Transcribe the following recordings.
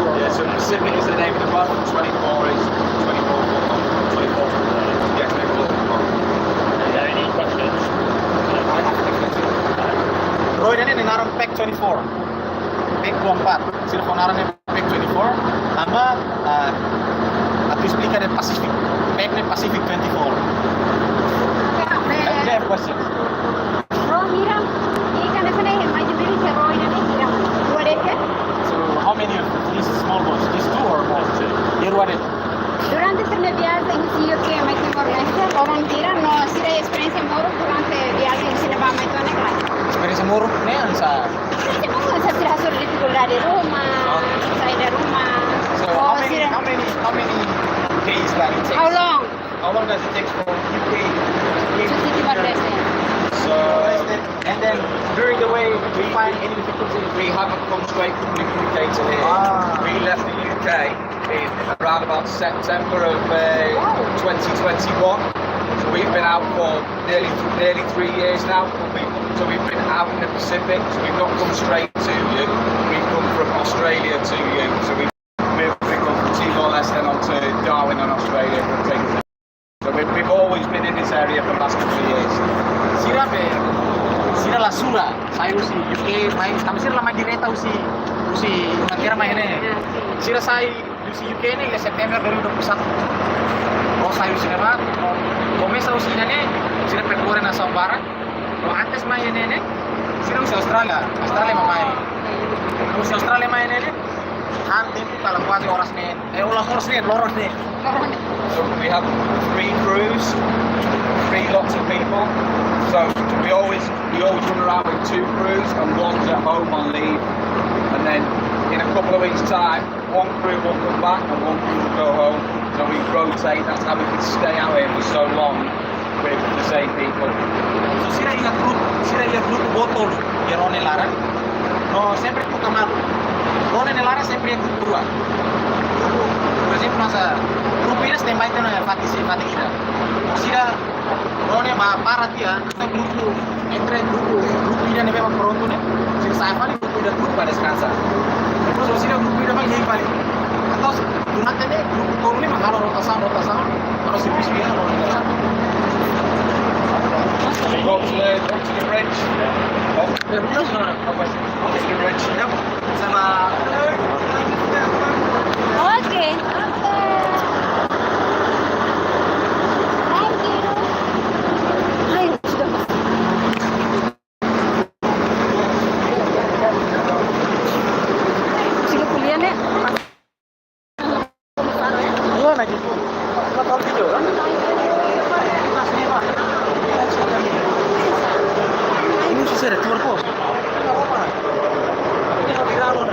Yeah, so Pacific is the name of the boat, 24 is 24 foot long, 24 foot long. Yeah, 24 foot long. Are there any questions? Roy ini naran pack 24. Pack 24. Sila naran pack 24. Ama aku explica the Pacific. Pack ni Pacific 24. I have questions. Mira, ini kan sana yang macam ni Roy ini mira. Dua dek. So how many of these small boats? These two or more? Here what it? Durante el viaje en Rio que me quedé orang mira no sira experiencia moro durante el viaje en Sinaba me quedé en clase. Experience muruk ni sa. Este no se hace hacer dificultad de Roma, saya dari rumah. So how many days that it takes? How long? How long does it take from UK to Cuti di Bangladesh. So and then during the way we find any difficulty. We haven't come straight from the UK to here. We left the UK in around about September of 2021. So we've been out for nearly 3 years now. So we've been out in the Pacific. So we've not come straight to you. We've come from Australia to you. So we've come from Timor-Leste on to Darwin in Australia. So we've always been in this area for the last couple of years. Sira la sura, saya usi UK main, kami sira lama direta usi mantira main ini. Sira saya usi UK ini ke September 2021. Oh saya usi nama, komesa usi ini sira perkuare na South Barat. Oh antes main ini, sira usi Australia main. Usi Australia main ini, hanti kalau kuasi oras nih, loros nih. So we have 3 crews, 3 lots of people. So we always run around with 2 crews and one's at home on leave. And then in a couple of weeks' time, 1 crew will come back and 1 crew will go home. So we rotate. That's how we can stay out here for so long with the same people. So sira ia grup botol ya Rone Lara. No sempre tu kamar. Rone Lara sempre ia grup dua. Por exemplo, nossa grupo ini standby itu na Fatih kita. Sira Rone ma para dia, kita grupo entre grupo ini nebe ma pronto ne. Sira saya paling grupo ida grupo pada descansa. Terus sira grupo ida mai paling. Atau durante ne grupo todo ini mangalo rotação, kalau serviço dia Rone Lara. Go to the bridge. Oh, the bridge. Yep. Sama Okay. Thank you. Ay, sudah pas. Sila kuliah nih. iya na gitu. Kita tahu video kan? Ini susah deh, keluar kok. Enggak apa-apa. Ini mau viral loh.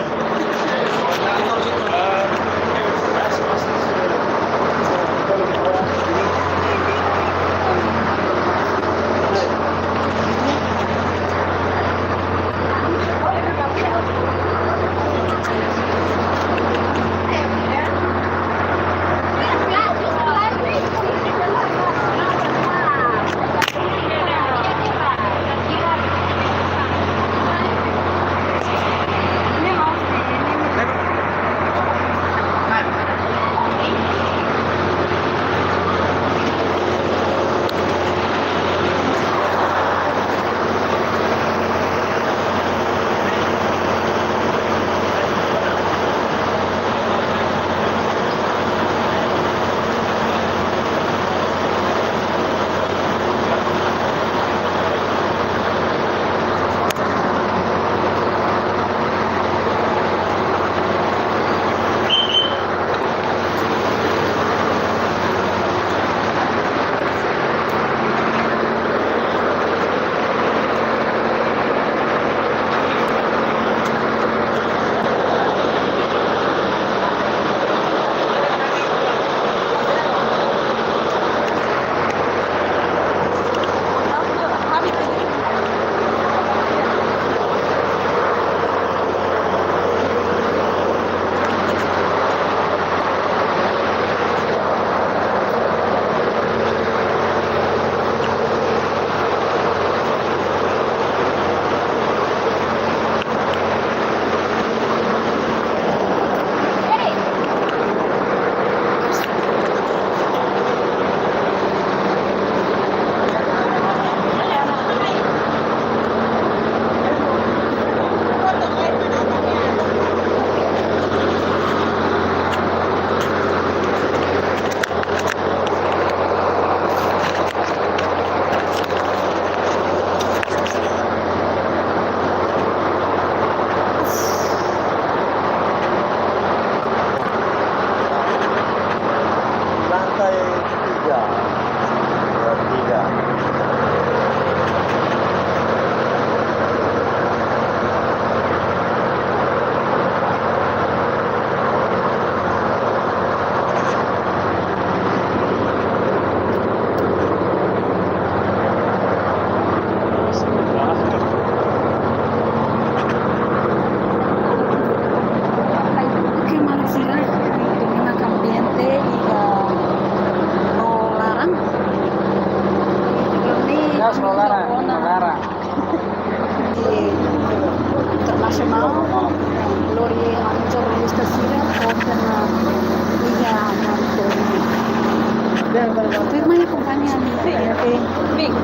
tu mana kompanya ni ya ke big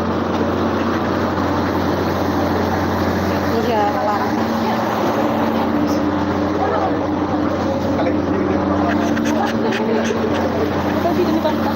iya larang tapi ini bangka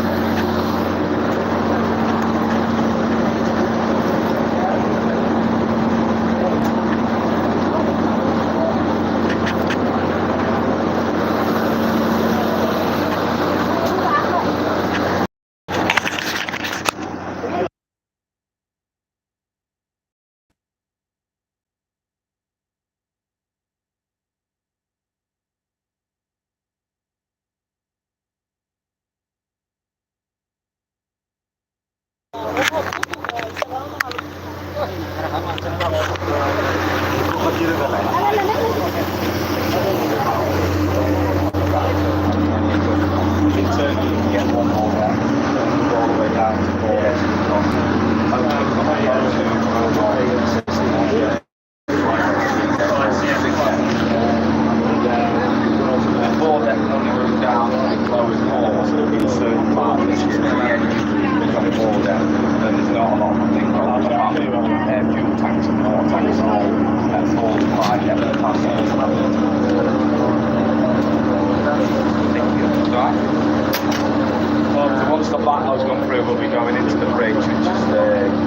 Once the battle's gone through, we'll be going into the bridge, which is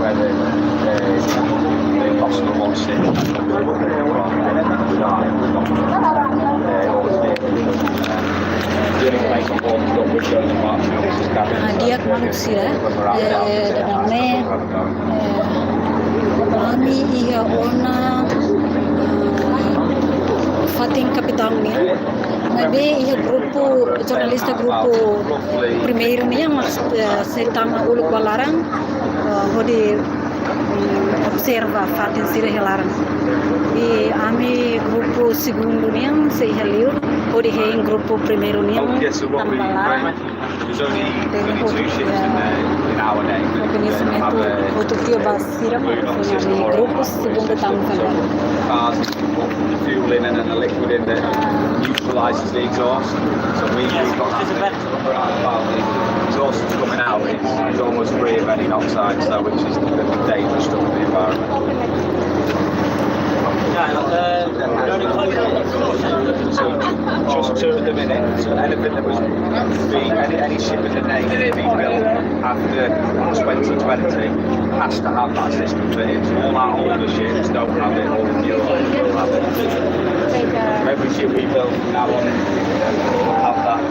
where the Boston One City. dia manusia dadane kami iya ona fatin kapitangnya Maybe iya grupo jornalista grupo primeiro nih yang setama uluk balarang hodi observa fatin sira helarang e ami grupo segundo nih yang sei heliu hodi hein grupo primeiro nih yang tambalarang There's only two ships in our name. Conhecimento outro dia basira punya grupo segundo tambalarang Cars put the fuel in and then the liquid in that neutralises the exhaust. So we've got that about the exhaust that's coming out. It's almost free of any oxide, so which is the dangerous stuff for the environment. So just two at the minute. So anything that was any ship in the Navy being built after 2020 has to have that system fitted. So all our older ships don't have it, all the newer ones will have it. Every ship we build from now on will have that.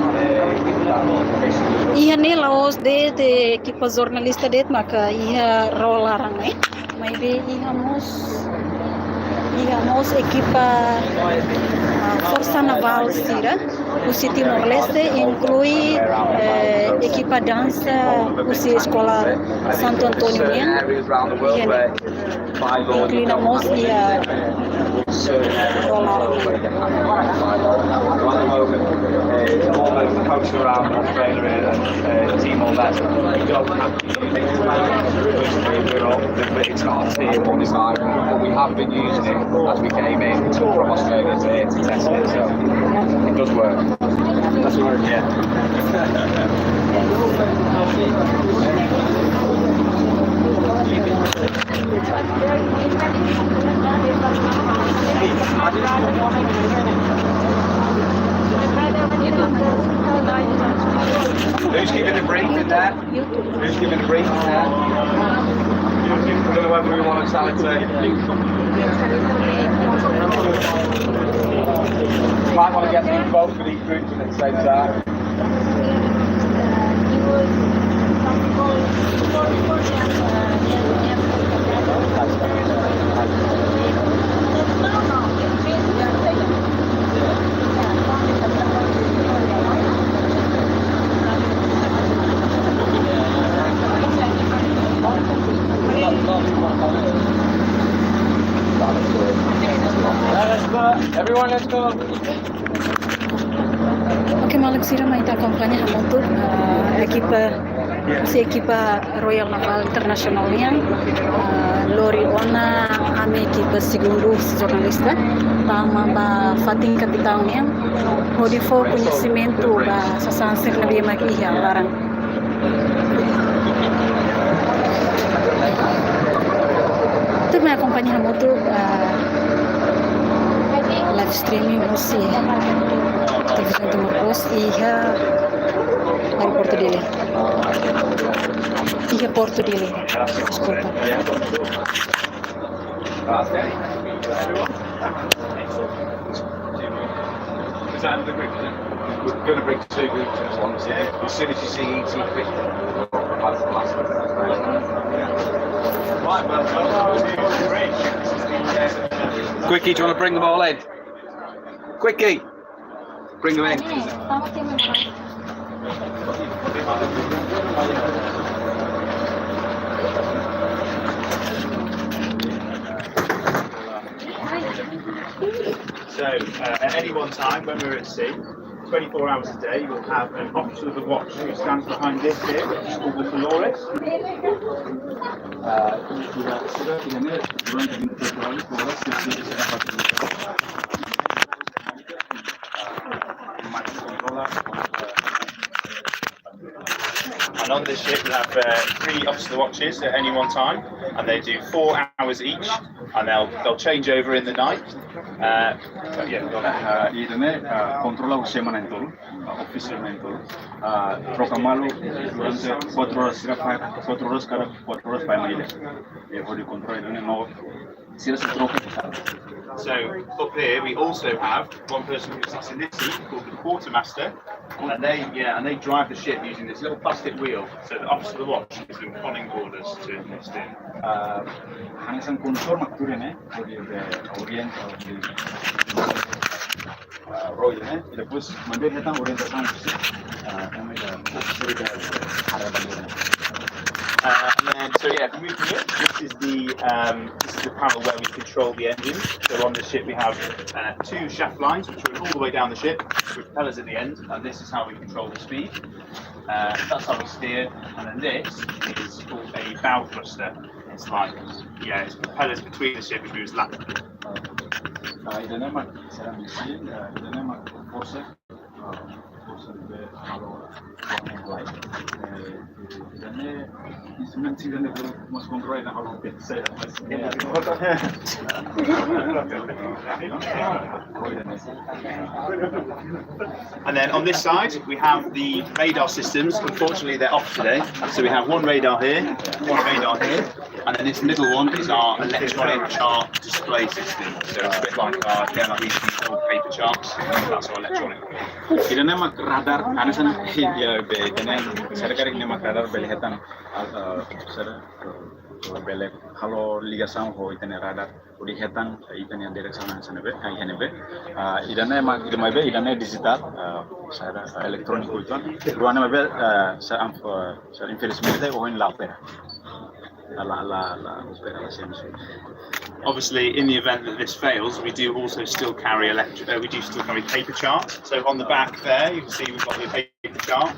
Iya nih laos de equipa jornalista det maka iya rolarang maybe íamos equipa Força Naval Sira, o Timor Leste inclui equipa dança, o escolar Santo Antônio inclinamos ia rolar. The coast around Australia and Timor Leste, we don't have to use it. It's not a tier one design, but we have been using it as we came in from Australia to here to test it, so it does work. Does work, yeah. Who's giving the briefing there? Who's giving the briefing there? I don't know whether we want to tell it to you. Might want to get these both for these groups at the same time. Everyone, let's go. Oke, Malik Sira maita kampanye hamotu equipa Royal Naval International yang Lori Ona ame equipa segundo jornalista tama ba fating kapitão yang hodifo conhecimento ba sasansir na biya makiya larang Tu me acompanha muito live streaming aussi televisão de Marcos e aeroporto dele. E porto dele. Desculpa. We're going to bring two groups as long as soon as you see ET quick. Quickie, do you want to bring them all in? Quickie, bring them in. So, at any one time when we're at sea, 24 hours a day, we'll have an officer of the watch who stands behind this here, which is called the Dolores. And on this ship we have 3 officer watches at any one time, and they do 4 hours each, and they'll change over in the night. Idane controla o semanal, official mental. Proclamalo durante 4 horas, 4 horas cada 4 horas para maile. Pode controlar idane no. So up here we also have one person who sits in this seat called the quartermaster, and they drive the ship using this little plastic wheel. So the officer of the watch gives them conning orders to enlist in. Hanggang konsor makturene di orient Roy e depois mandei retan orientação kami da officer da harapan. And then, so yeah, if we move here, this is the panel where we control the engine. So on the ship we have 2 shaft lines which run all the way down the ship with propellers at the end, and this is how we control the speed. That's how we steer, and then this is called a bow thruster. It's like, it's propellers between the ship which moves laterally. Idane mak será misi, idane mak force de halo lain. Idane instrument idane mas control na halo pizza. And then on this side we have the radar systems. Unfortunately they're off today, so we have one radar here, and then this middle one is our electronic chart display system. So it's a bit like these old paper charts. That's our electronic. Idane mak radar, anasan ya idane sarkarik ne mak radar belihatan bele halo ligação ho itane radar udi hetan itane direction sanebe kai henebe idane mak idame idane digital sara electronic hoiton ruana mabe sa infelizmente ho in la opera la opera la senso. Obviously, in the event that this fails, we do also still carry paper charts. So on the back there, you can see we've got the paper chart.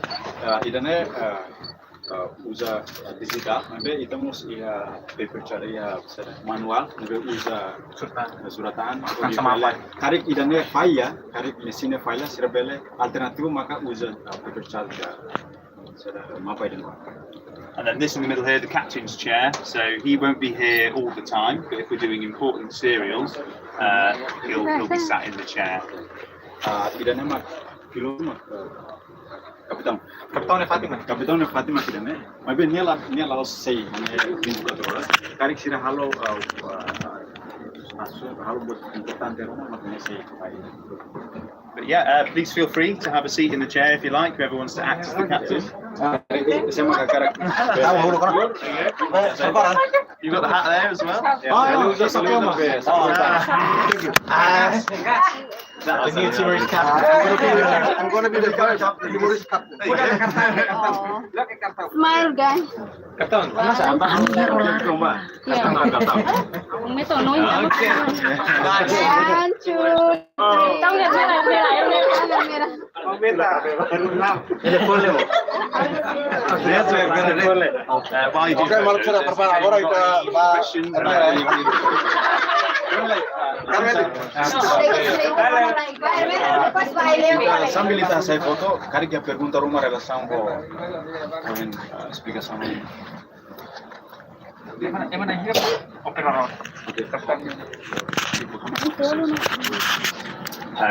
Idane usa digital, nabe itamos paper chart manual, nabe usa suratan. Karik idane file, karik mesin file serbele alternatif maka usa paper chart mapa idane. And then this in the middle here, the captain's chair. So he won't be here all the time, but if we're doing important serials, he'll be sat in the chair. Idane mak pilot mak Capitão Fatima idane. Mabe niela sei ane 24 horas. Karik sira halo halo buat importante rumah makanya sei. But yeah, please feel free to have a seat in the chair if you like, whoever wants to act as the captain. Saya mak karak. You've got the hat there as well. The new Timorese captain. I'm going to be the Timorese captain. Smile, guys. Captain, Questions? Sambil kita saya foto, kali dia pergunta rumah relação com explicação aí.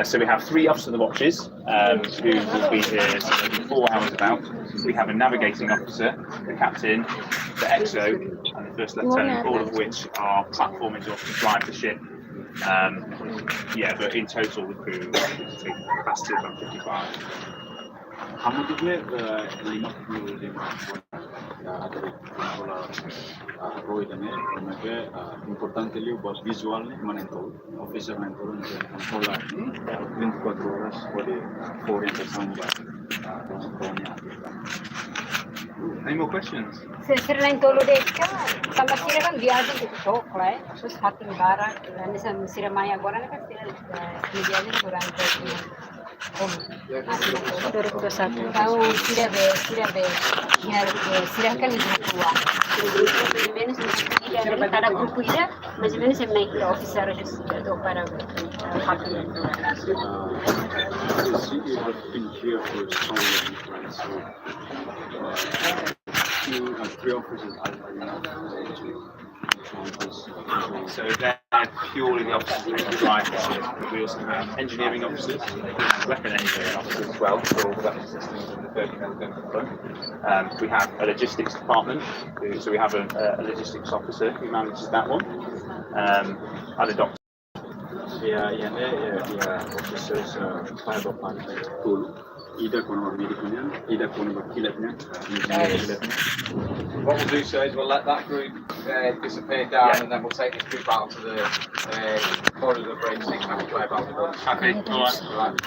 So we have 3 officers of the watches who will be here so maybe 4 hours about. We have a navigating officer, the captain, the XO, and the first lieutenant, all of which are platforming to drive the ship. But in total the crew will take capacity of about 55. Kamu juga 55 Roy dan mereka importante liu buat visualnya menentu officer menentu dan controller 24 horas pada orientação Any more questions? Selain tolo deka, tambah sira kan viagem ke Tokyo, terus hati negara, dan sira maya agora kan sira viagem durante tahu sira kan grupo menos cada grupo ida, mais ou menos sempre naik officer do para hati. You have been here for so long, right? So you have 3 officers So they're purely the officers who drive the ship. We also have engineering officers, weapon engineering officers as well for all the weapon systems and the 30 men going to the front. We have a logistics department, so we have a logistics officer who manages that one, and a doctor. officers five of us tool. Either con medicina, either con kilitnya, What we'll do, sir, is we'll let that group disappear down, and then we'll take this group out to the corridor of the bridge so you can have a drive out the bridge. Okay, alright.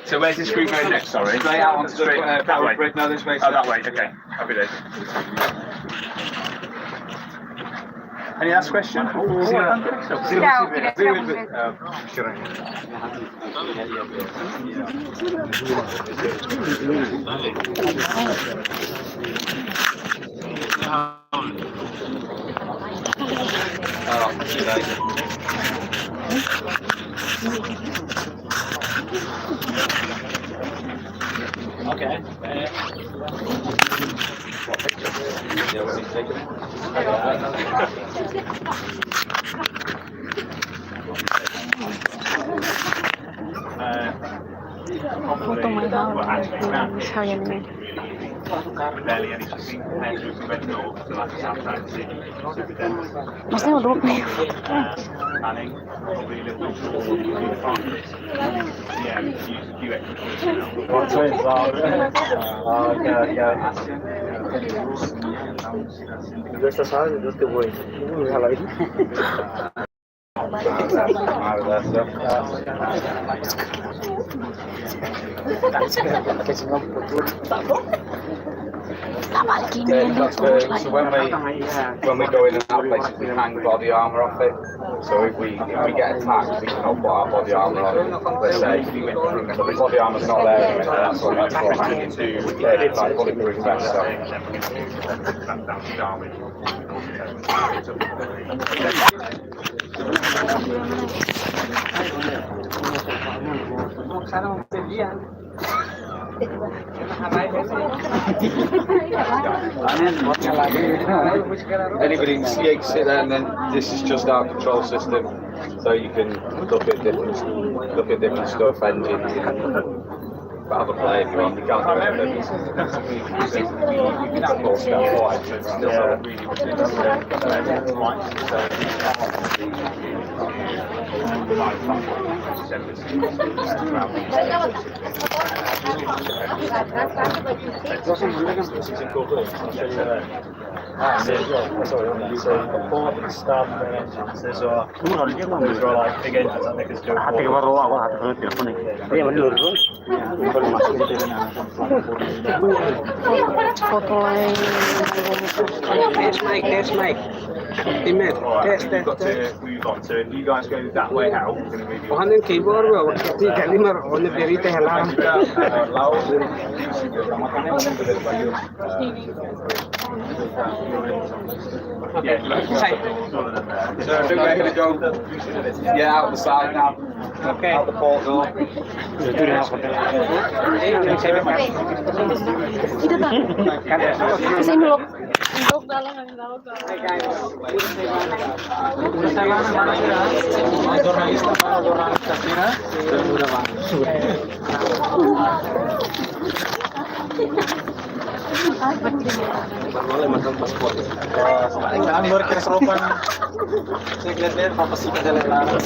So where's this group going next, sorry? Straight out onto the that way? bridge. No, this way. Oh, that way, okay. Happy days. Any last question? Okay. Foto mahal misalnya nih. Barely anything. And we went north to like Southland City. Maksudnya udah nih. Planning, probably a little bit more farmers. Yeah, we use a few extra So when we go in and out places, we hang body armour off it. So if we get attacked, we can all put our body armour on. Let's say, so the body armour's not there, and that's what we're hanging to. It's like bulletproof vest. So. Anybody can sit there, and then this is just our control system, so you can look at different stuff, engines, but have a play if you want. You can't do anything. Full scale. Foto lain. There's Mike. Teammate. All right, Test, we've got test. to move on. So if you guys go that way out, we're going to move you on. Ohanen keyboard ba waktu kalimar on berita halam. laut utamakannya dari Yeah, So I think we're going to go out the side now. Okay. Out the port door. Kasi nulog. Nulog dalang ang nulog. Jurnalista Cina. Saan baru kira seropan? Saya lihat-lihat apa sih jalan larang.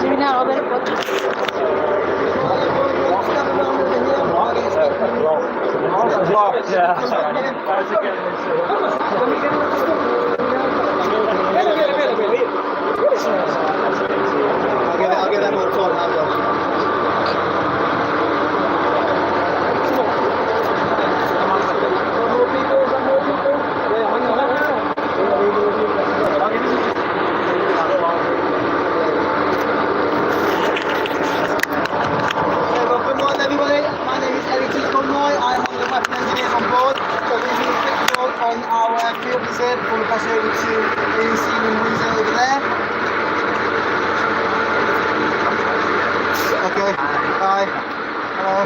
Jadi na over po. I'll get that more time now. Good morning, everybody. My name is Eddie T. Conroy. I am one of the weapon engineers on board. So we're doing a quick tour on our field visit. We're going to pass over to AC and Windsor over there. Okay. Bye. Hello.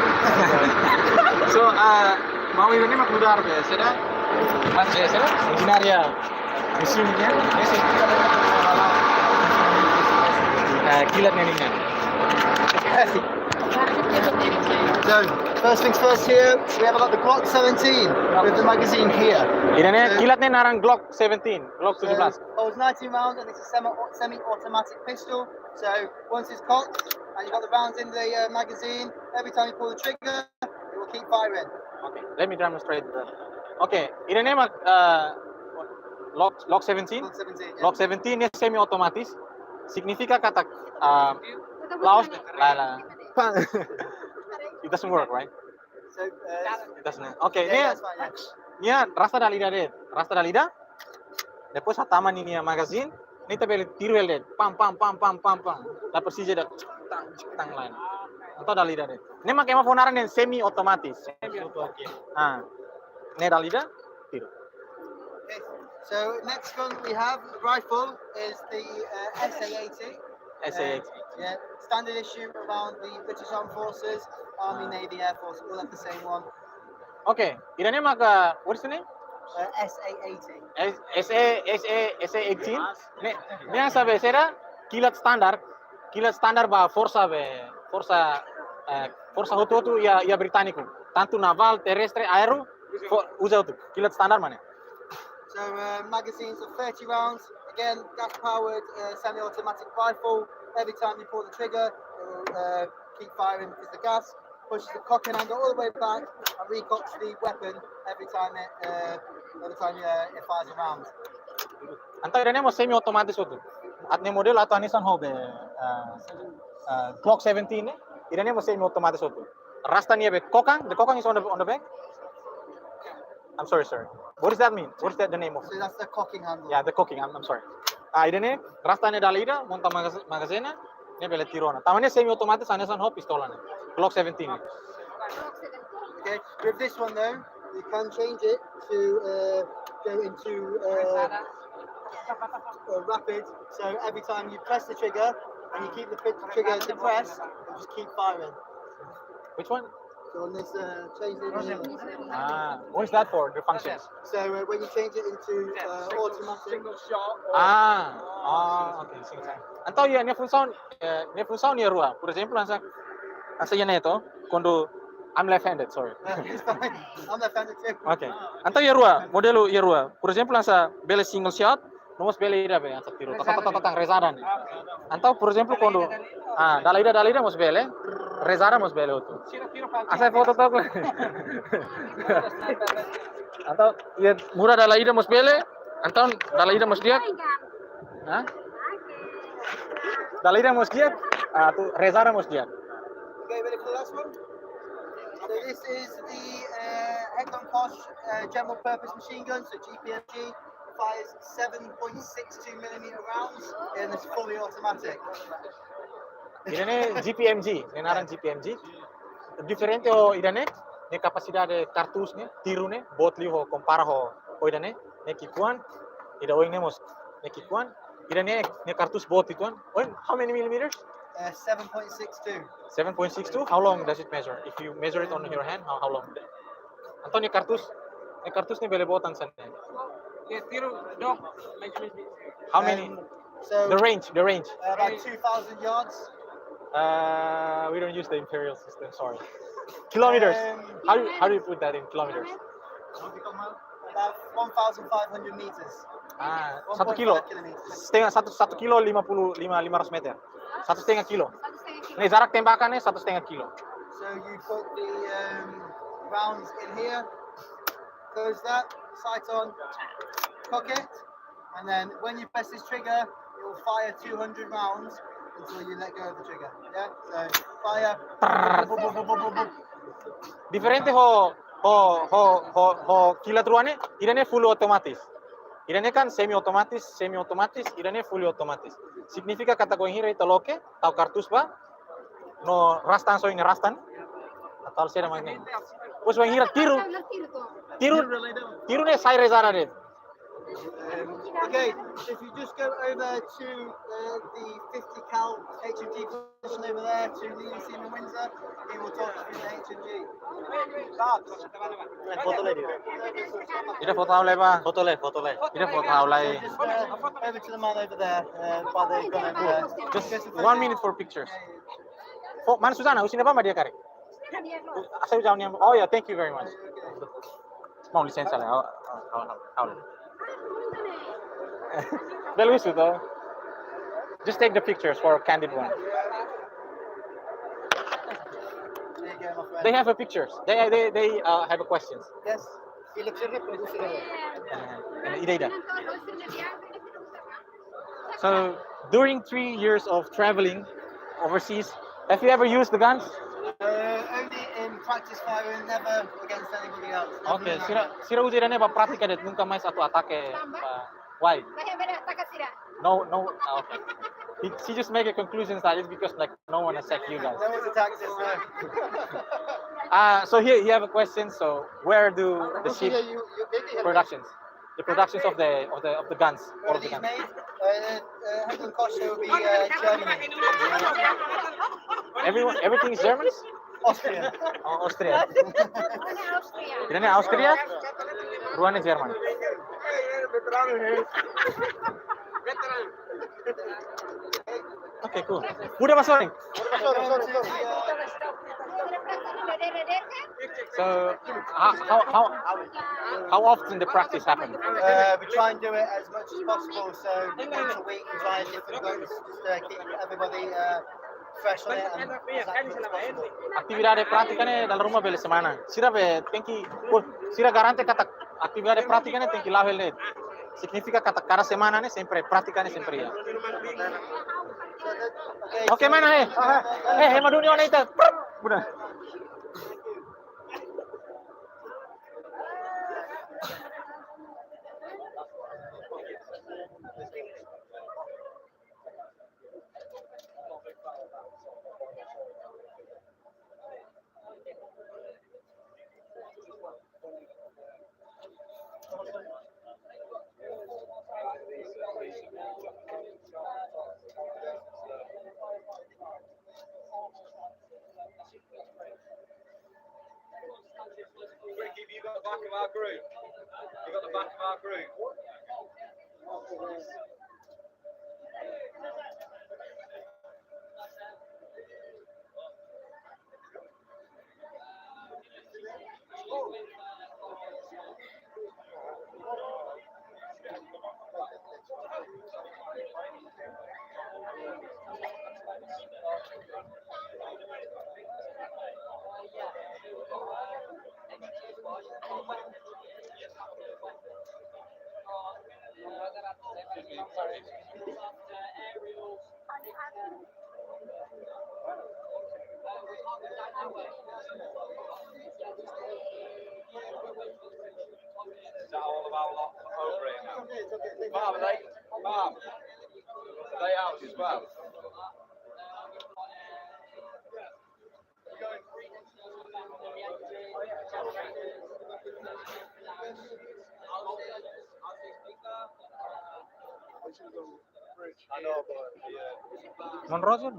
So, mau ini mak mudar be, seda? Mas ya, seda? Engineer mesinnya, mesin. Kilat neninya. So, first things first here, we have got the Glock 17 with the magazine here. Ini kilatnya narang Glock 17, Glock 17. Holds 19 rounds and it's a semi-automatic pistol. So once it's cocked and you've got the rounds in the magazine, every time you pull the trigger, it will keep firing. Okay, let me demonstrate that. Okay, ini mak Glock 17. Glock 17. Yeah. Glock 17 ini semi otomatis. Signifika kata Laos la. It doesn't work, right? So, It doesn't. Okay, yeah, ini that's fine, ini yeah. rasta dalida deh. Rasta dalida. Depois hataman ini magazine. Ini tapi tiro deh. Pam pam pam pam pam pam. La persija dah tang lain. Atau dalida deh. Ini mak emang fonaran yang semi otomatis. Ah, ini dalida tiro. Okay. So next gun we have, the rifle, is the SA-80. SA-80. Yeah, standard issue around the British Armed Forces, Army, Navy, Air Force, all have the same one. Okay, ini mak what is the name? SA-80. SA18. Ini yang sabe sera kilat standar ba força hotu ya britânico. Tanto naval, terrestre, aero, usa itu kilat standar mana? So magazines of 30 rounds. Again, gas-powered semi-automatic rifle. Every time you pull the trigger, it will keep firing because the gas pushes the cocking handle all the way back and recocks the weapon every time it fires a round. Antara ini mau semi otomatis itu. Atne model atau Nissan Hobe Glock 17 ini mau semi otomatis itu. Rasta ni be kokang, the kokang is on the back. I'm sorry, sir. What does that mean? What is that the name of? So that's the cocking handle. Yeah, the cooking. I'm sorry. Ini rasta ni dalida, monta magazine, ini bela tirona. Tamannya semi otomatis, Nissan Hope pistola ni. Glock 17. Okay. With this one though, you can change it to go into rapid. So every time you press the trigger and you keep the trigger depressed, it will just keep firing. Which one? So on this change it. What is that for? The functions. So when you change it into automatic. Okay. Então, a função ni rua. Por exemplo, asa neto, quando I'm left-handed, sorry. It's fine. I'm left-handed too. Okay. Então, modelo rua. Por exemplo, asa bele single shot, nomos bele ida be asa tiro. Tata rezada ni. Então, por exemplo, quando dalida mos bele, rezada mos bele outro. Asa foto to. Atau ya murah dalida mos bele, Anton, Dalaida Mosdiak? Hah? Dalaida Mosdiak? Tu Rezara Mosdiak. Okay, ready for the last one? So this is the Hekton Kosh general purpose machine gun, so GPMG, fires 7.62mm rounds and it's fully automatic. Idane GPMG, nenaran GPMG. Diferente ho idane, ne capacidade de cartus ne, tiro ne, botli ho compara ho idane, ne kikuan, ida oing nemos, ne kikuan, idane ne cartus bot ituan. How many millimeters? 7.62. 7.62. How long does it measure? If you measure it on your hand, how long? Anton ne cartus ne bele botan san. How many? So The range. about 2,000 yards. We don't use the imperial system. Sorry. Kilometers. How do you put that in kilometers? About 1,500 meters. 1 kilo. 1.5 kilometers. Setengah 1 kilo 500 meter. 1,5 kilo. Nih jarak tembakannya 1,5 kilo. So you put the rounds in here, close that, sight on, cock it, and then when you press this trigger, it will fire 200 rounds until you let go of the trigger. Yeah. So fire. Diferente kilatruane, irane full otomatis. Irane kan semi otomatis, irane fully otomatis. Significa kata ko hira italoke, tau kartus ba? No rastan so rastan. Atau sera mangeng. Pues wang hira tiru ne sai rezara de. Okay, so if you just go over to the 50 cal HMG position over there to Leading Seaman Windsor, he will talk you through the HMG. Ida foto aulai ba? Foto le. Ida foto aulai. Just over to the man over there by the gun over there. Just 1 minute for pictures. Oh, mana Susana? Usina ba dia kare? Asal jauh ni. Oh yeah, thank you very much. Mau lisensa lah. Del wisu though. Just take the pictures for a candid one. There you go, my friend. They have a pictures. They have a questions. Yes. He looks in it, but he's in it. Ida. So during 3 years of traveling overseas, have you ever used the guns? Only in practice firing, never against anybody else. Never Okay, in that. sira ujiran ba pratika det nunca mais atu atake. Why? No. Okay. She just make a conclusion that it's because like no one attacked you guys. No one's attacked us, no. So here you have a question. So where do the ship productions, the productions of the guns, Where all are of the these guns? made? Hekton Kosh will be Germany. Everything is Germans? Austria. Oh, Austria. Ini Austria, Ruan Jerman. Okay, cool. Udah masuk. So how often the practice happen? We try and do it as much as possible. So once a week, we try different guns just to keep everybody fresh on it and as accurate as possible. Actividade prática né dalam rumah bela semana. Sira be sira garante kata actividade prática né tem que lavar ele. Significa kata cada semana né sempre prática né sempre ya. Okay mana maduni ona itu. Budak. Ricky, have you got the back of our group? You got the back of our group? Is that all of our lot over here now? Mom, are they out as well? I know, but yeah. Monroe.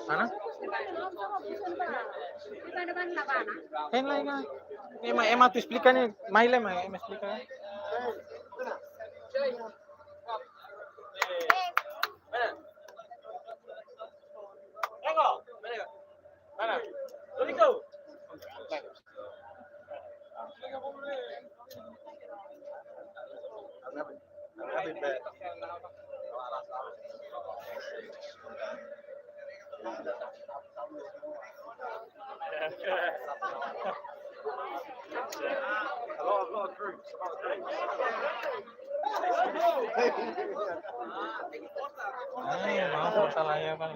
Mana? Hen lai ka. Ema tu explica ni, Maile me explica. A lot of groups. Mau salah ya kan.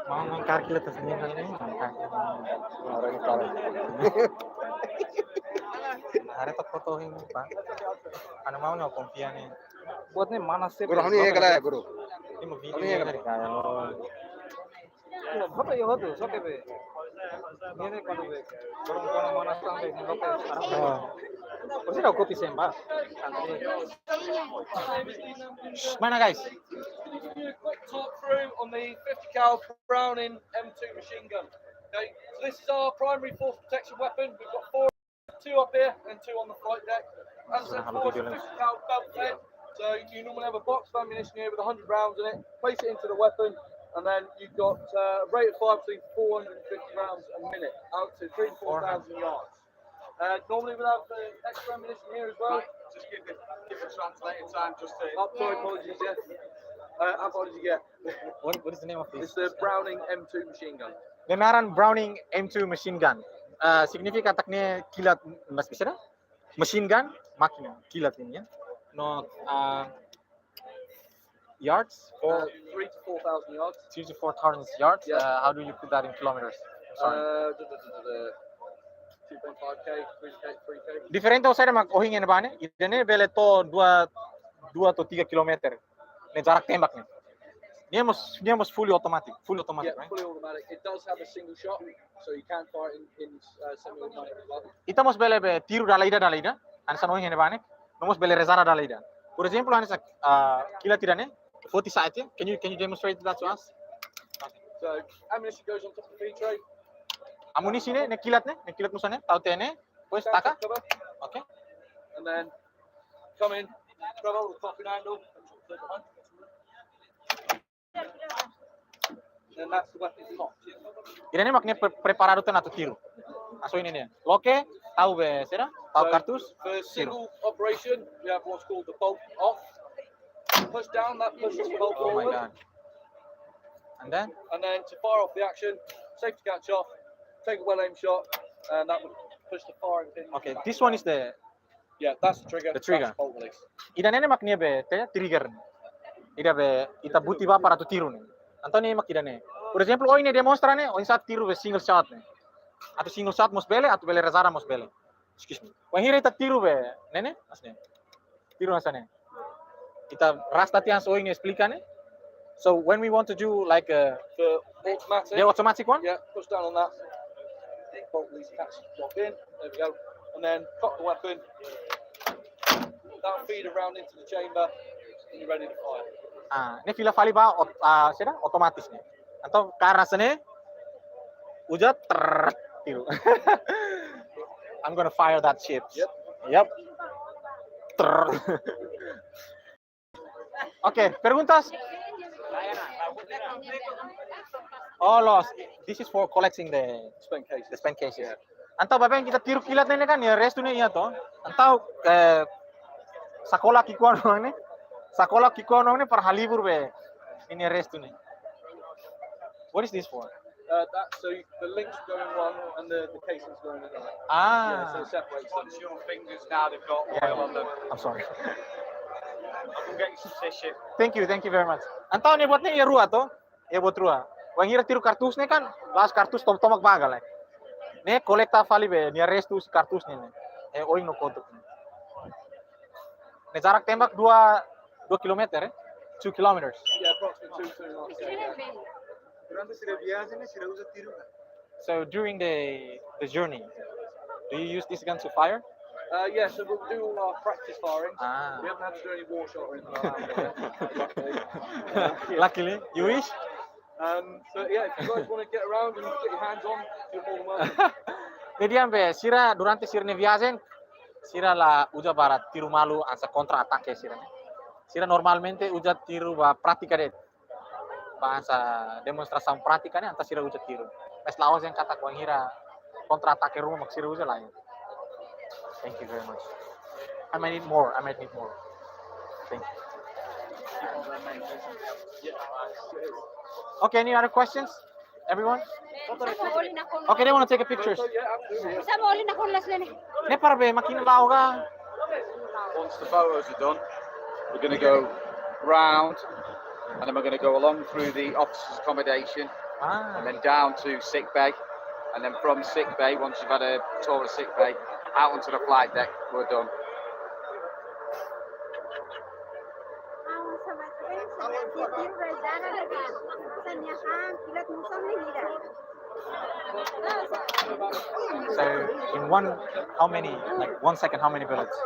Mau ngangkar kita sendiri kali ini. Orang kalah. Hari tak foto ini pak. Anu mau nih konfia nih. Buat nih mana sih? Guru, ini kalah ya guru. Ini mau video dari kaya lo. Foto ya foto, soke be. Ini kalau be, orang mana sampai ini foto sekarang. Pasti aku kopi sembah. Mana guys? Quick talk through on the 50 cal Browning M2 machine gun. Okay, so this is our primary force protection weapon. We've got two up here and two on the flight deck. As I said, 50 cal belt fed. So you normally have a box of ammunition here with 100 rounds in it. Place it into the weapon, and then you've got a rate of fire between 450 rounds a minute, out to 3,000 to 4,000 yards. Normally we'll have extra ammunition here as well. Just give it translating time just to... Oh, sorry, apologies, yeah. Apologies, yeah. What is the name of this? It's the Browning M2 machine gun. Menaran Browning M2 machine gun. Significa taknya kilat mas bisa? Machine gun, makina kilat ini ya. No yards for 3,000 to 4,000 yards. 3,000 to 4,000 yards. Yeah. How do you put that in kilometers? Sorry. 2.5k, 3k, 3k. Diferente o saya mag ohing yan ba ne? Idene bele to 2 to 3 kilometer. Ne jarak tembak ne. Dia must fully automatic, Yeah, right? fully automatic. It does have a single shot, so you can fire it in semi-automatic as well. Ita must bele be tiru dalaida. Ansa ohing yan ba ne? No must bele rezara dalaida. For example, ansa kila tirane 40 sight. Can you demonstrate that to us? So ammunition goes on top of the feed tray. Amunisi ne kilat mo sana, taute ne, pues taka. Cover, Okay. and then come in, grab hold of the coffin handle, and flip it on. And that's the weapon locked. Ira ne makne preparado to na to tiro. Aso ini ne. Loke, tau be sera, tau So, kartus. For single operation, we have what's called the bolt off. Push down, that pushes the bolt Oh my forward. god. And then And then to fire off the action, safety catch off, take a well aimed shot, and that would push the firing pin. okay, this one is the Yeah, that's the trigger. The trigger. That's bolt release. ida ne makne be te trigger. Ida be ita buti ba para to tiro ne. Antoni makida ne. For example, oi ne demonstra ne, oi sa tiro be single shot ne. Ato single shot mos bele, ato bele rezara mos bele. Excuse me. Oi hire ta tiro be, ne? Asne. Tiro asane. Ita rasta tians oi ne explica ne. So when we want to do like For automatic, the automatic one, yeah, push down on that. Bolt release catch lock in. There we go. And then cock the weapon. That'll feed around into the chamber, and you're ready to fire. ne fila fali ba sira otomatis ne. Atau karena sene uja tiro. I'm gonna fire that shit. Yep. Okay, preguntas? Oh, lost. This is for collecting the Spent cases. spent cases. Antau bapak yang kita tiru kilat ini kan ya restu nih ya toh. Antau Sekolah kikuano ini. Sekolah kikuano ini per halibur be. Ini resto nih. What is this for? So the link's going one and the casing's going another. Ah. So it separates them. So your fingers now they've got Yeah, oil on them. I'm sorry. I can get you some tissue. Thank you very much. Antau nih buatnya ya rua toh? Ya buat rua. Wang hira tiru kartus nih kan, las kartus tomak bagal eh. Nih kolekta vali be, nih resto si kartus nih. Oing no kotuk. Nih jarak tembak 2 kilometer eh? 2 kilometers. Yeah, approximately 2.5. Yeah. So during the journey, do you use this gun to fire? Yeah, so we'll do all our practice firing. Ah. We haven't had to do any war shot or anything like that. Luckily, you wish? So yeah, if you guys want to get around and get your hands on, you're more than welcome. Vediamo be, sira durante sirne viajen, sira la uja barat tiru malu ansa kontra atake sira. Sira normalmente uja tiru ba pratika det. Ba ansa demonstração prática nih anta sira uja tiru. Mas lawas yang kata kuang hira kontra atake rumah mak sira uja lain. Thank you very much. I might need more. Thank you. Okay, any other questions? Everyone? Okay, they want to take a pictures. Yeah, absolutely. Bisa mo ulit ako last na Ne parbe makin lao ka. Once the photos are done, we're going to go round, and then we're going to go along through the officers' accommodation, and then down to sick bay, and then from sick bay, once you've had a tour of sick bay, out onto the flight deck. We're done. So in one, how many? Like 1 second, how many bullets?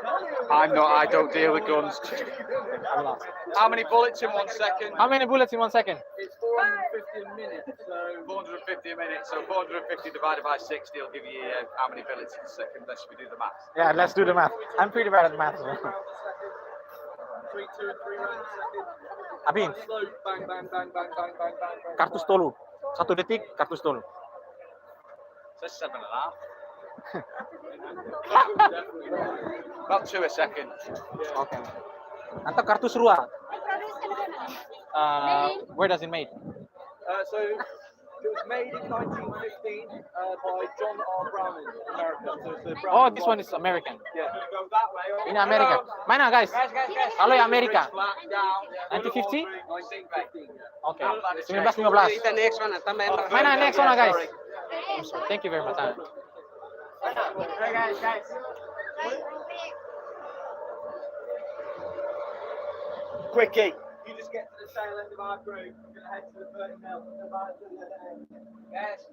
I don't deal with guns. I will ask. How many bullets in 1 second? How many bullets in 1 second? It's 450 a minute. So 450 a minute. So 450 divided by 60 will give you how many bullets in a second. Let's we do the math. Yeah, let's do the math. I'm pretty bad at math as well. 3, 2, and 3 rounds a second. Abin, Slow, bang, bang, bang, bang, bang, bang, bang, bang. kartus tolu. 1 detik, kartus tolu. So 7.5. About 2 a second. Okay. Anta kartus rua. Where does it made? So it was made in 1915 by John R. Browning, America. So it's the Oh, Browning this one is American. Yeah. Go that way. In America. Mana guys? Halo ya Amerika. Flat, down. 1950? 1915. Okay. 1915. Mana next one guys? Thank you very much. Quickie. You just get to the tail end of our group, you're going to head to the 30 mil. Yes.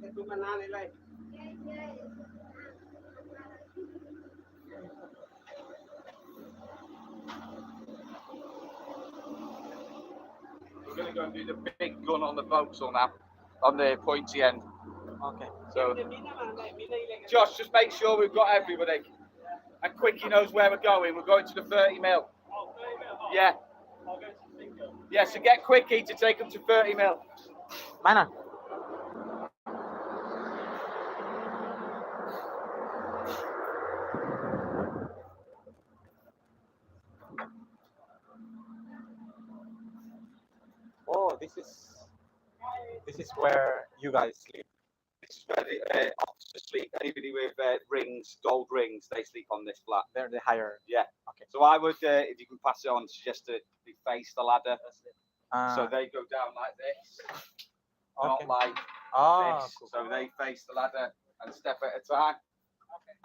We're going to go and do the big gun on the forecastle now, on the pointy end. Okay. So, Josh, just make sure we've got everybody. And Quickie knows where we're going. We're going to the 30 mil. Yeah. Yeah, so get Quickie to take them to 30 mil. Mana? Oh, this is where you guys sleep. This is where the officers sleep. Anybody with rings, gold rings, they sleep on this flat. They're the higher. Yeah. Okay. So I would, if you can pass it on, suggest that they face the ladder. So Ah, they go down like this, okay. not like Ah, this. So they face the ladder and step at a time.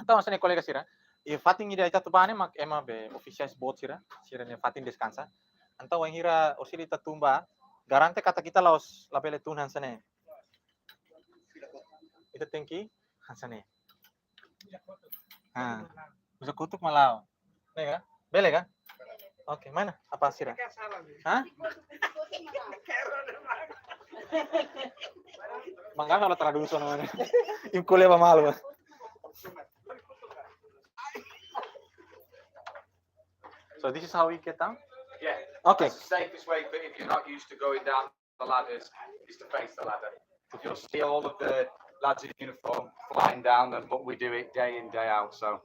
Então, essa colega sira, e fatin ida ita tubane mak ema be officials boat sira ne fatin descansa. Então, ang hira osili tatumba, garante kata kita laos labele tun hansane. Ito tengki hansane. Ah, bisa kutuk malau. Nega, bele kan? Oke, mana? Apa sira? Hah? Mangga kalau traduso naman. Imkule ba malo? So this is how we get down? Yeah. Okay. That's the safest way, but if you're not used to going down the ladders, is to face the ladder. You'll see all of the lads in uniform flying down them, but we do it day in, day out. So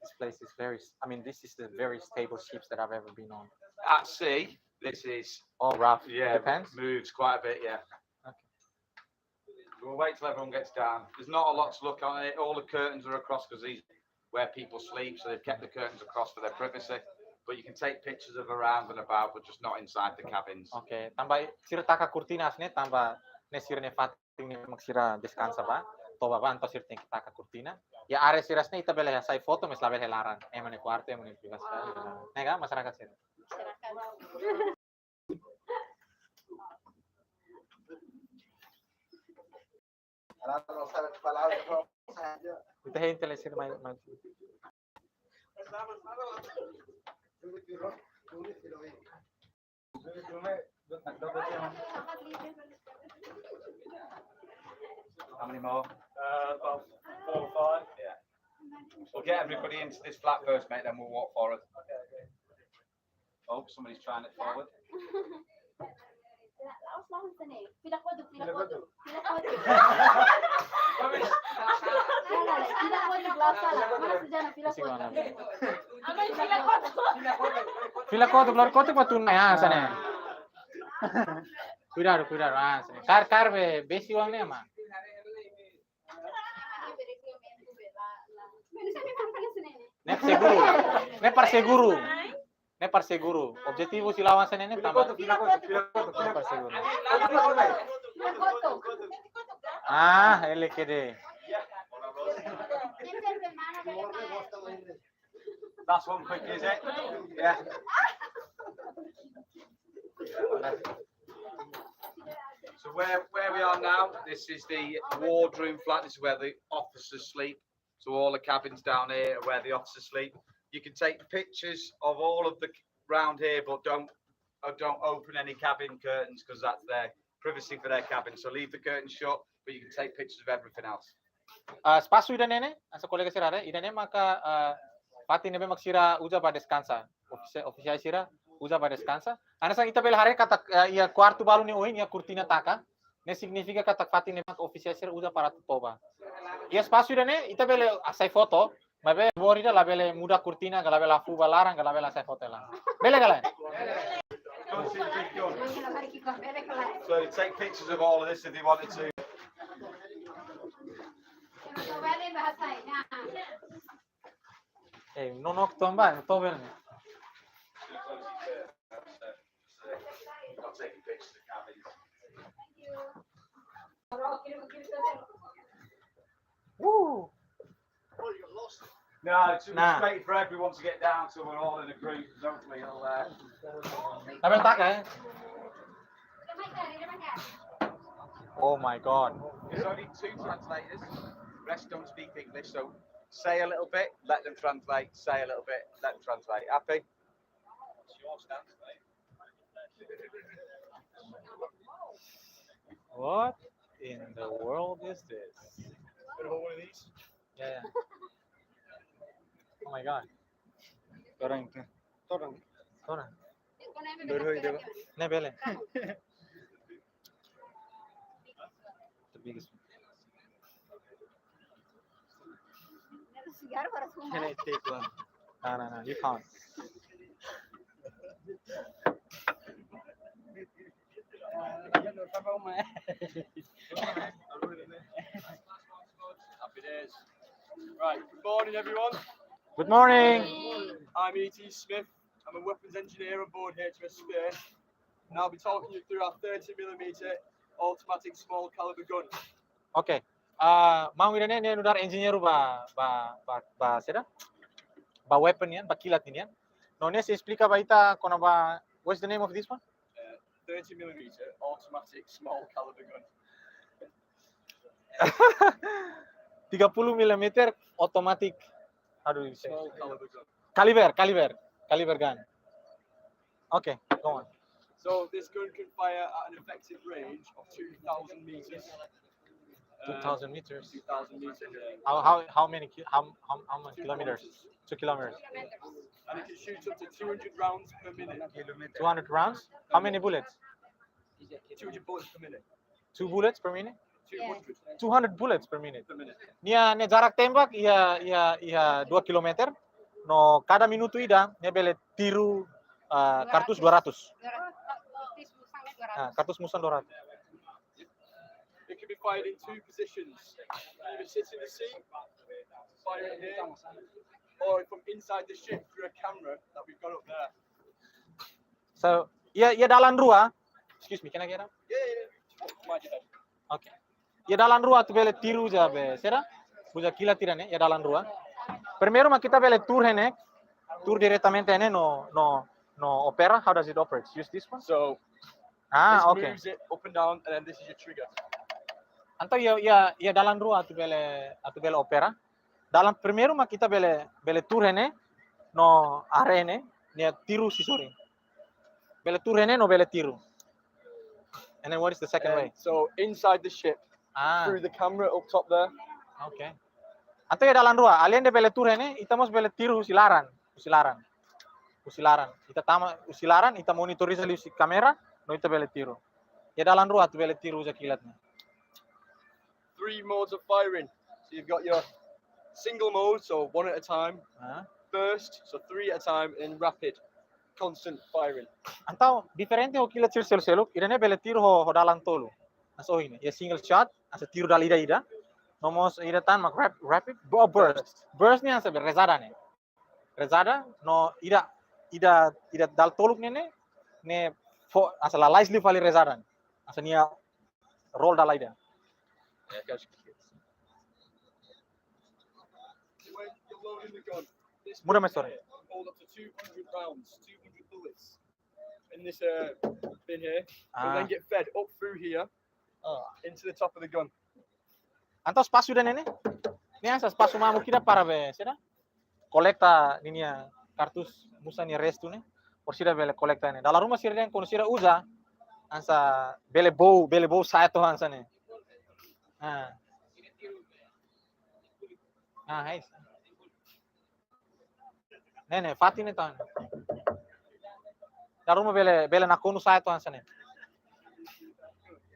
It's place is very. I mean, this is the very stable ships that I've ever been on. At sea, this is All rough. yeah Depends. moves quite a bit. Yeah. Okay. We'll wait till everyone gets down. There's not a lot to look on it. All the curtains are across because these where people sleep, so they've kept the curtains across for their privacy. But you can take pictures of around and about, but just not inside the cabins. Okay. Tambah sira taka cortinas ne tambah ne sira ne fating ne magsira descansa ba. Toba ba anto sira kita ka cortina. Ya are siras ne ita bele sai foto mes label helaran. Emane cuarto emane privacidad. Nega masyarakat sira. Kita hente le sira mai. How many more? About 4 or 5. Yeah. We'll get everybody into this flat first, mate, then we'll walk forward. Oh, somebody's trying it forward. Fila koto, blor koto patunay sana. Cuidado, sana. Car besi uang ne ama. Ne par seguro. Objetivo silawan sana ne tambah. Ne par seguro. Ah, ele kede. That's one quick, is it? Yeah. So where we are now, this is the wardroom flat. This is where the officers sleep. So all the cabins down here are where the officers sleep. You can take pictures of all of the round here, but don't open any cabin curtains because that's their privacy for their cabin. So leave the curtains shut, but you can take pictures of everything else. Spasu ida nene, asa kolega sira ida ne maka pati nebe maksira uja ba descansa. Oficial sira uja ba descansa. Ana sang itabel hare kata ia quarto balu ni oin ia cortina taka. Ne significa kata pati nebe oficial sira uja para toba. Ia spasu ida ne itabel asai foto. Mabe borida la bele muda cortina gala bela fuba larang gala bela sai foto la. Bele gala. So take pictures of all of this if you wanted to. Eh, no tomba, to bel. Not taking pictures of cabins. Woo! No, it's Nah. straight for everyone to get down, so we're all in a group. Hopefully, it'll. Label taka. Oh my god. There's only 2 translators. The rest don't speak English, so say a little bit, let them translate. Say a little bit, let them translate. Happy? It's your stance, mate. What in the world is this? Got one of these? Yeah. Oh my god. Torang. Ne bele. The biggest one. Can I take one? No, you can't. Happy days. Right, good morning everyone. Good morning. I'm E.T. Smith. I'm a weapons engineer on board HMS Spain. And I'll be talking you through our 30mm automatic small caliber gun. Okay. Mang wirane ne nudar engineer ba seda? Ba weapon yan, ba kilat yan. No ne se explica ba ita kono ba what's the name of this one? 30mm automatic small caliber gun. 30mm automatic. How do you say? Small caliber gun. Caliber gun. Okay, go on. So this gun can fire at an effective range of 2,000 meters. 2,000 meters. 2,000 meters. How many kilometers? 2 kilometers. And it can shoot up to 200 rounds per minute. 200 rounds. How many bullets? 200 bullets per minute. 2 bullets per minute. 200 200 bullets per minute. per minute. Nia jarak tembak ia 2 kilometer. no cada minuto ida ne bele tiru kartus 200. Kartus musan 200. It can be fired in two positions. Either sit in the seat, fire it here, or from inside the ship through a camera that we've got up there. So, ia dalam rua. Excuse me, can I get up? Yeah. Mind your head. Okay. Ia dalam rua tu bele tiru jabe. Será? Buja kila tirane, ia dalam rua. Primeiro ma kita bele tour hene. Tour diretamente hene no opera. How does it operate? Use this one? So, this okay. moves it up and down, and then this is your trigger. Anto ia dalam rua tu bele opera. Dalam primeiro ma kita bele tour hene no arene nia tiru sisori. Bele tour hene no bele tiru. And then what is the second way? So inside the ship, through the camera up top there. Okay. Anto ia dalam rua. Alien de bele tour hene, itamos bele tiru usilaran. Ita tama usilaran, ita monitoriza li kamera, no ita bele tiru. Ia dalam rua tu bele tiru ja kilatnya. 3 modes of firing. So you've got your single mode, so 1 at a time. Burst, so 3 at a time, and rapid, constant firing. Antau diferente ho kilat sel-seluk, irane bele tiru ho dalam tolu. Aso ini, ia single shot, asa tiru dal ida. Nomos ida tan mak rapid burst. Burst ni asa rezada ne. Rezada no ida dal toluk ne asa la lais li fali rezada. Asa nia roll dal ida. When you're loading the gun, this Mudah mas sorry. hold up to 200 rounds, 200 bullets in this bin here, and then get fed up through here into the top of the gun. Anto espaço da nene? Nia sa espaço mamu kira para be, será? Colecta ninia kartus musa ni restu ne. Por sira bele colecta ne. Dalam rumah sira den kono sira usa ansa bele bow saito ansa ne. Hai. Nene, fati ne tan. Dalam rumah bele nakonu saito ansa ne.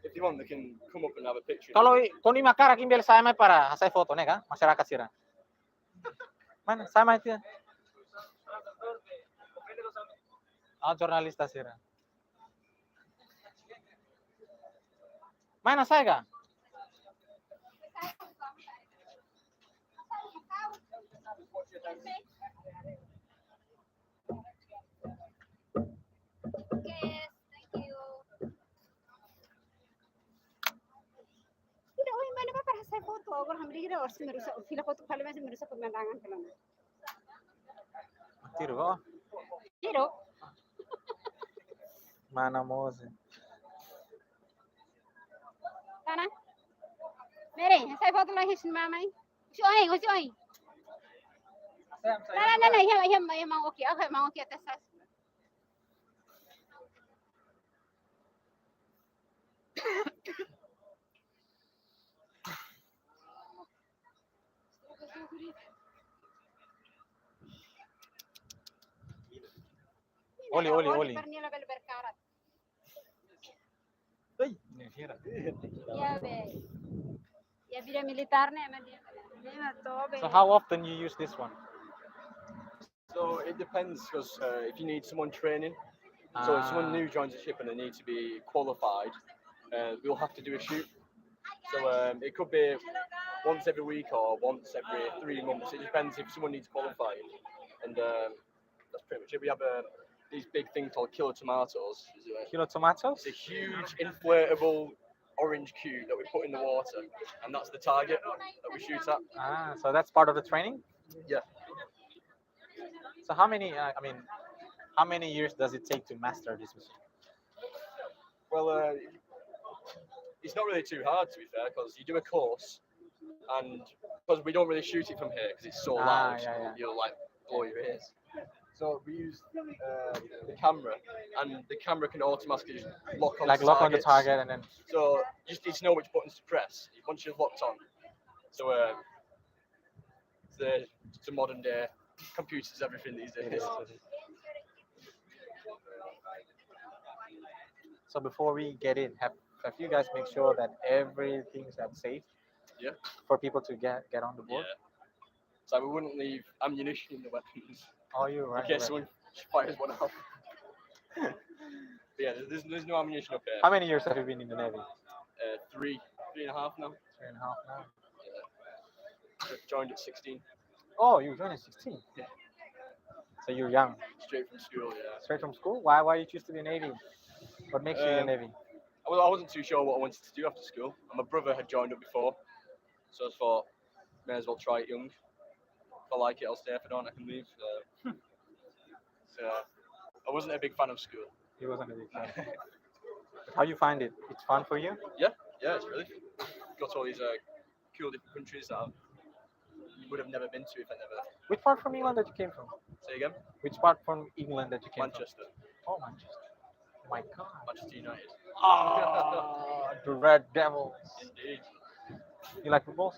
If you want, they can come up and have a picture. Kalau koni makara kimbel saya mai para hasai foto ne ka masyarakat sira. Mana saya mai tia? Jurnalista sira. Mana saya ka? foto अगर हम लिख रहे और मेरे से fill photo खाली में से मेरे से pemandangan kalau tiro mana mose kana mere saya foto lagi sin mama si oi nah ya mau oke atas Oli. Ya vida militar ne So how often you use this one? So it depends because if you need someone training, so if someone new joins the ship and they need to be qualified, we'll have to do a shoot. So it could be once every week or once every 3 months. It depends if someone needs qualifying, and that's pretty much it. We have these big things called kilo tomatoes. Kilo tomatoes? It's a huge inflatable orange cube that we put in the water, and that's the target that we shoot at. So that's part of the training? Yeah. So how many years does it take to master this machine? Well, it's not really too hard, to be fair, because you do a course, and because we don't really shoot it from here because it's so loud, you'll like blow your ears. So we use the camera, and the camera can automatically just lock on the target, and then. So you just need to know which buttons to press once you're locked on. So it's the modern day computers, everything these days. So before we get in, have you guys make sure that everything's safe? Yeah. For people to get on the board. So we wouldn't leave ammunition in the weapons Oh, you're in right. case someone fires one off. But yeah, there's no ammunition up there. How many years have you been in the Navy? 3.5 now. 3.5 now. Joined at 16, Oh, you joined at 16. Yeah. So you're young. straight from school. Yeah. Straight from school? Why you choose to be Navy? What makes you in the Navy? Well, I wasn't too sure what I wanted to do after school. And my brother had joined up before, so I thought, may as well try it young. If I like it, I'll stay. If I don't, I can leave. So I wasn't a big fan of school. He wasn't a big fan. How you find it? It's fun for you? Yeah, it's really fun. Got to all these cool different countries that you would have never been to if I never. Which part from England that you came from? Say again. Which part from England that you came Manchester, from? Oh, Manchester. Oh my God. Manchester United. Ah, the Red Devils. Indeed. You like football?